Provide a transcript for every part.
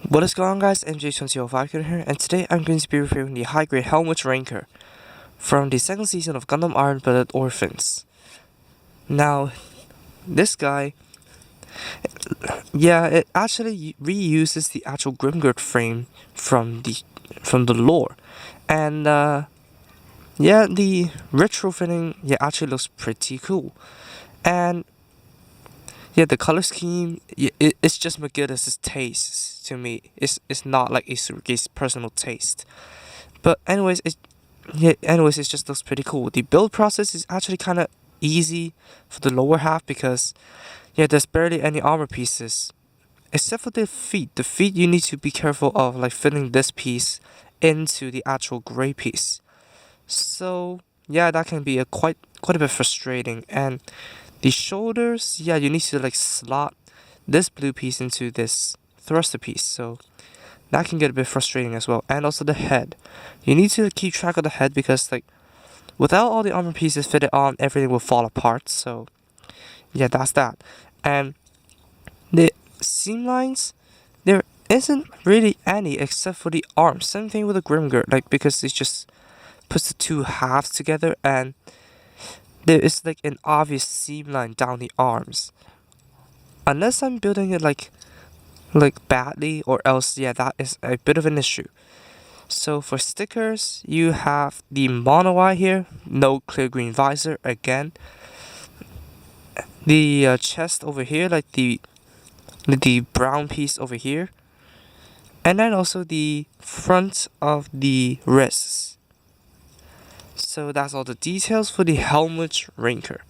What is going on, guys? MJ2005 here, and today I'm going to be reviewing the high-grade Helmwige Reincar from the second season of Gundam Iron-Blooded Orphans. Now, this guy, it actually reuses the actual Grimgird frame from the lore, and the retrofitting actually looks pretty cool, and the color scheme, it's just McGillis's taste to me. It's not like Isurugi's personal taste. But anyways, it just looks pretty cool. The build process is actually kind of easy for the lower half because there's barely any armor pieces except for the feet. The feet, you need to be careful of like fitting this piece into the actual gray piece. So that can be quite a bit frustrating. And the shoulders, you need to like slot this blue piece into this thruster piece, so that can get a bit frustrating as well. And also the head, you need to keep track of the head because like without all the armor pieces fitted on, everything will fall apart. So that's that. And the seam lines, there isn't really any except for the arms. Same thing with the Grimgird, like because it just puts the two halves together and there is like an obvious seam line down the arms. Unless I'm building it like badly, or else that is a bit of an issue. So for stickers, you have the mono eye here, no clear green visor again. The chest over here, like the brown piece over here, and then also the front of the wrists. So that's all the details for the Helmwige Reincar.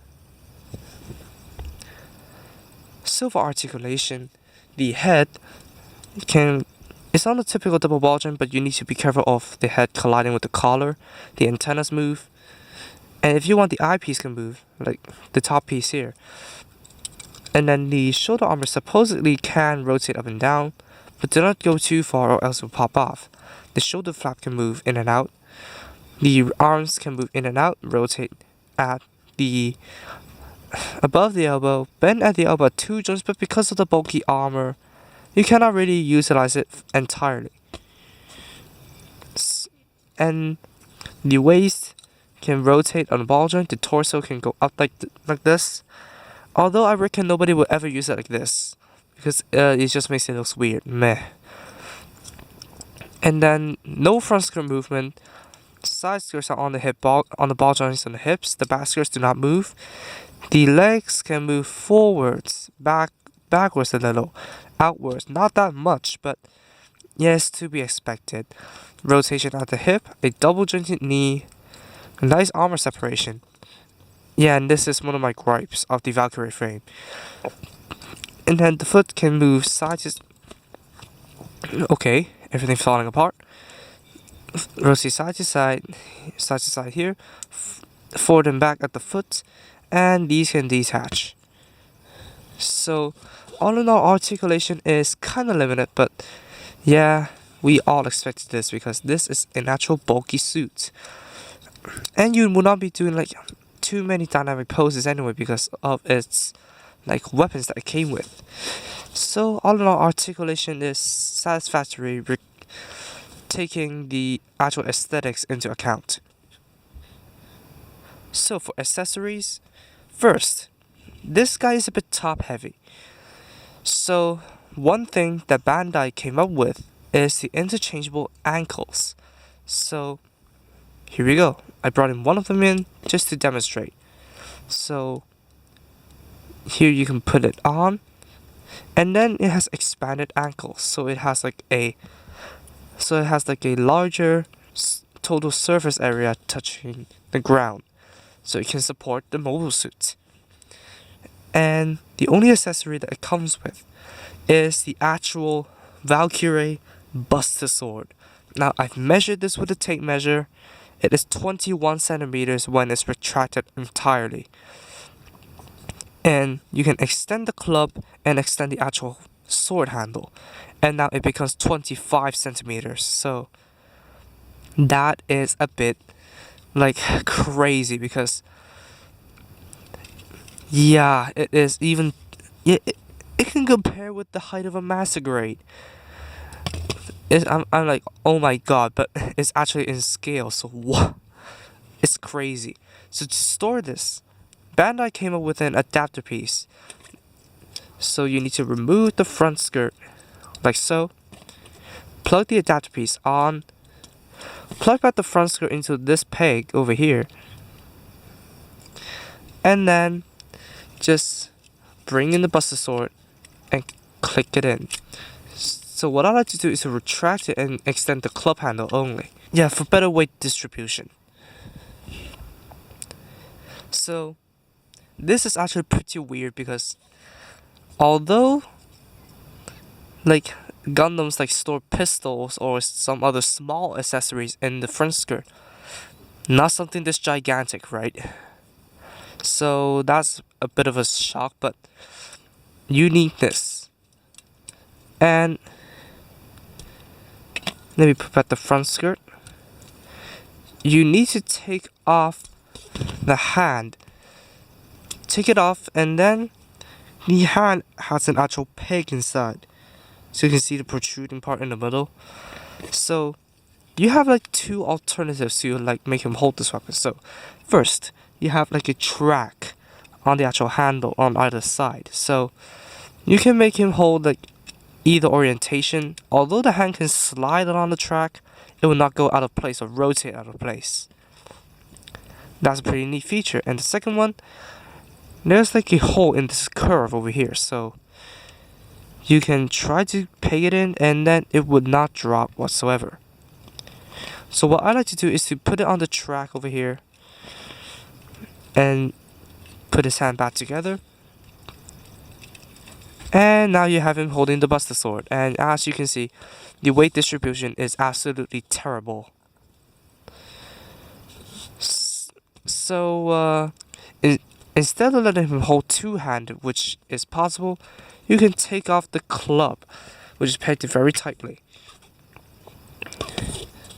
So for articulation, the head it's on the typical double ball joint, but you need to be careful of the head colliding with the collar. The antennas move, and if you want the eyepiece can move, like the top piece here. And then the shoulder armor supposedly can rotate up and down, but do not go too far or else it will pop off. The shoulder flap can move in and out. The arms can move in and out, rotate at the above the elbow, bend at the elbow at two joints, but because of the bulky armor, you cannot really utilize it entirely. And the waist can rotate on the ball joint. The torso can go up like this. Although I reckon nobody will ever use it like this because it just makes it look weird. Meh. And then no front skirt movement. Side skirts are on the on the ball joints on the hips. The back skirts do not move. The legs can move forwards, backwards a little, outwards, not that much, but yes, to be expected. Rotation at the hip, a double jointed knee, a nice armor separation. And this is one of my gripes of the Valkyrie frame. And then the foot can move side to okay, everything falling apart. Rotate side to side here, forward and back at the foot, and these can detach. So all in all, articulation is kind of limited, but we all expected this because this is a natural bulky suit, and you will not be doing like too many dynamic poses anyway because of its like weapons that it came with. So all in all, articulation is satisfactory, taking the actual aesthetics into account. So for accessories, first, this guy is a bit top heavy. So one thing that Bandai came up with is the interchangeable ankles. So here we go. I brought in one of them in just to demonstrate. So here you can put it on, and then it has expanded ankles. So it has like a larger total surface area touching the ground, so it can support the mobile suit. And the only accessory that it comes with is the actual Valkyrie Buster Sword. Now I've measured this with a tape measure. It is 21 centimeters when it's retracted entirely. And you can extend the club and extend the actual sword handle, and now it becomes 25 centimeters. So that is a bit like crazy because it is even it can compare with the height of a master grade. I'm like, oh my god, but it's actually in scale, so what? It's crazy. So to store this, Bandai came up with an adapter piece. So you need to remove the front skirt, like so. Plug the adapter piece on. Plug back the front skirt into this peg over here. And then just bring in the Buster Sword and click it in. So what I like to do is to retract it and extend the club handle only. Yeah, for better weight distribution. So this is actually pretty weird because although like Gundams like store pistols or some other small accessories in the front skirt, not something this gigantic, right? So that's a bit of a shock, but uniqueness. And let me put back the front skirt. You need to take off the hand. Take it off, and then the hand has an actual peg inside. So you can see the protruding part in the middle. So you have like two alternatives to like make him hold this weapon. So first, you have like a track on the actual handle on either side. So you can make him hold like either orientation. Although the hand can slide along the track, it will not go out of place or rotate out of place. That's a pretty neat feature. And the second one, there's like a hole in this curve over here. So you can try to peg it in and then it would not drop whatsoever. So what I like to do is to put it on the track over here and put his hand back together. And now you have him holding the Buster Sword. And as you can see, the weight distribution is absolutely terrible. So instead of letting him hold two-handed, which is possible, you can take off the club, which is pegged very tightly.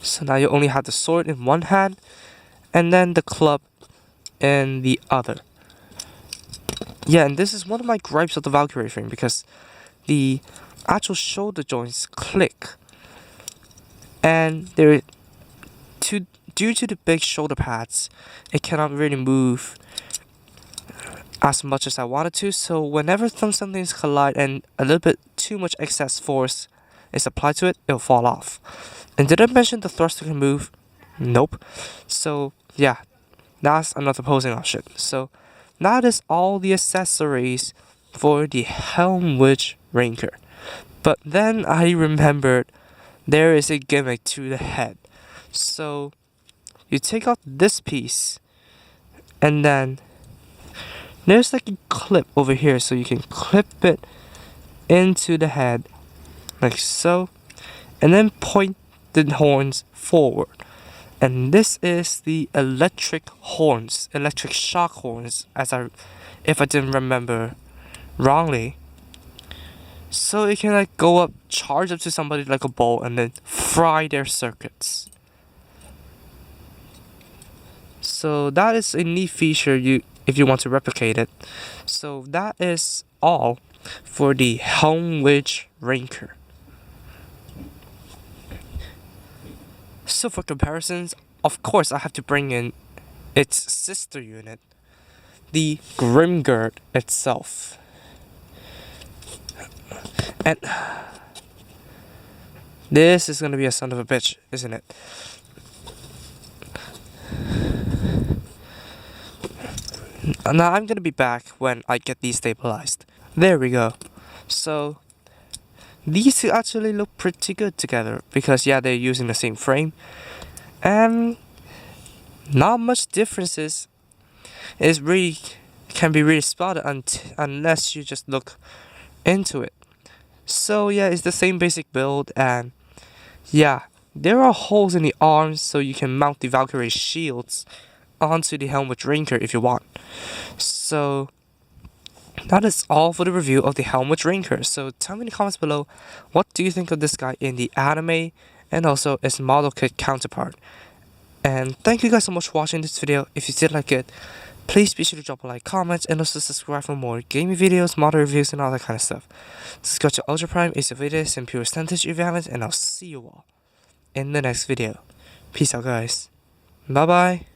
So now you only have the sword in one hand, and then the club in the other. Yeah, and this is one of my gripes of the Valkyrie frame, because the actual shoulder joints click, and due to the big shoulder pads, it cannot really move as much as I wanted to. So whenever something's collide and a little bit too much excess force is applied to it, it'll fall off. And did I mention the thruster can move? Nope. So yeah, that's another posing option. So that is all the accessories for the Helmwige Reincar. But then I remembered there is a gimmick to the head. So you take out this piece, and then there's like a clip over here, so you can clip it into the head like so, and then point the horns forward. And this is the electric horns, electric shock horns, if I didn't remember wrongly. So it can like go up, charge up to somebody like a ball, and then fry their circuits. So that is a neat feature if you want to replicate it. So that is all for the Helmwige Reincar. So for comparisons, of course I have to bring in its sister unit, the Grimgird itself. And this is gonna be a son of a bitch, isn't it? Now I'm gonna be back when I get these stabilized. There we go. So these two actually look pretty good together because yeah, they're using the same frame, and not much differences can be really spotted unless you just look into it. So yeah, it's the same basic build, and yeah, there are holes in the arms so you can mount the Valkyrie shields onto the Helmwige Reincar if you want. So that is all for the review of the Helmwige Reincar. So tell me in the comments below, what do you think of this guy in the anime and also its model kit counterpart. And thank you guys so much for watching this video. If you did like it, Please be sure to drop a like, comment, and also subscribe for more gaming videos, model reviews, and all that kind of stuff. This is Gotcha Ultra Prime, Ace of Vedas, and Pure Percentage if you haven't, and I'll see you all in the next video. Peace out, guys. Bye bye.